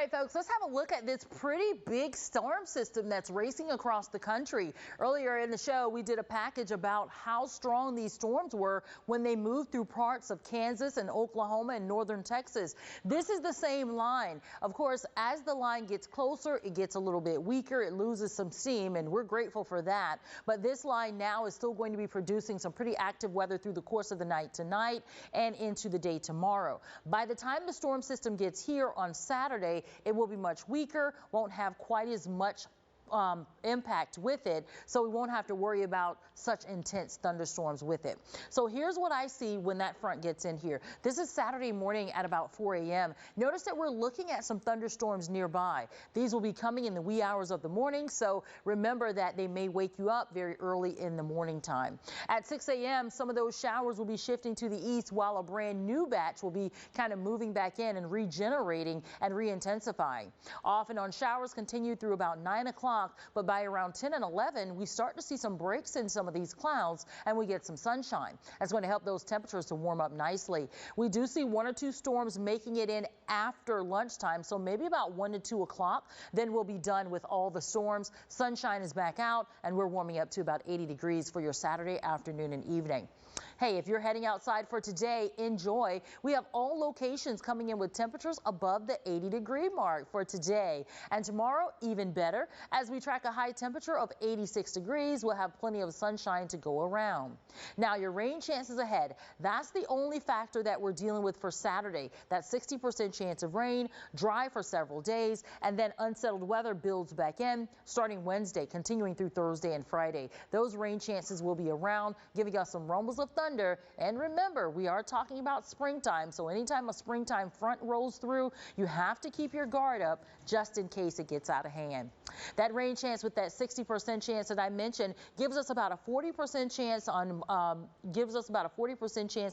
right, folks, let's have a look at this pretty big storm system that's racing across the country. Earlier in the show, we did a package about how strong these storms were when they moved through parts of Kansas and Oklahoma and northern Texas. This is the same line. Of course, as the line gets closer, it gets a little bit weaker. It loses some steam, and we're grateful for that. But this line now is still going to be producing some pretty active weather through the course of the night tonight and into the day tomorrow. By the time the storm system gets here on Saturday, it will be much weaker, won't have quite as much impact with it, so we won't have to worry about such intense thunderstorms with it. So here's what I see when that front gets in here. This is Saturday morning at about 4 a.m. Notice that we're looking at some thunderstorms nearby. These will be coming in the wee hours of the morning, so remember that they may wake you up very early in the morning time. At 6 a.m., some of those showers will be shifting to the east, while a brand new batch will be kind of moving back in and regenerating and re-intensifying. Off and on showers continue through about 9 o'clock. But by around 10 and 11, we start to see some breaks in some of these clouds and we get some sunshine. That's going to help those temperatures to warm up nicely. We do see 1 or 2 storms making it in after lunchtime, so maybe about 1 to 2 o'clock. Then we'll be done with all the storms. Sunshine is back out and we're warming up to about 80 degrees for your Saturday afternoon and evening. Hey, if you're heading outside for today, enjoy. We have all locations coming in with temperatures above the 80-degree mark for today. And tomorrow, even better. As we track a high temperature of 86 degrees, we'll have plenty of sunshine to go around. Now, your rain chances ahead. That's the only factor that we're dealing with for Saturday. That 60% chance of rain, dry for several days, and then unsettled weather builds back in starting Wednesday, continuing through Thursday and Friday. Those rain chances will be around, giving us some rumbles of thunder. And remember, we are talking about springtime, so anytime a springtime front rolls through, you have to keep your guard up just in case it gets out of hand. That rain chance with that 60% chance that I mentioned gives us about a 40% chance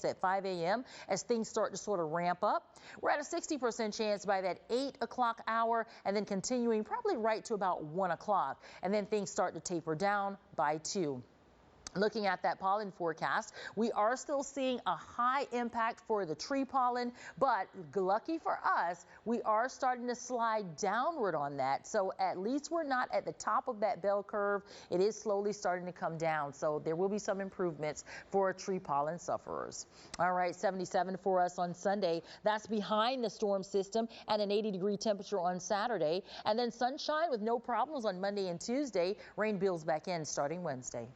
at 5 a.m. as things start to sort of ramp up. We're at a 60% chance by that 8 o'clock hour, and then continuing probably right to about 1 o'clock, and then things start to taper down by 2. Looking at that pollen forecast, we are still seeing a high impact for the tree pollen, but lucky for us, we are starting to slide downward on that. So at least we're not at the top of that bell curve. It is slowly starting to come down. So there will be some improvements for tree pollen sufferers. All right, 77 for us on Sunday. That's behind the storm system and an 80-degree temperature on Saturday. And then sunshine with no problems on Monday and Tuesday. Rain builds back in starting Wednesday.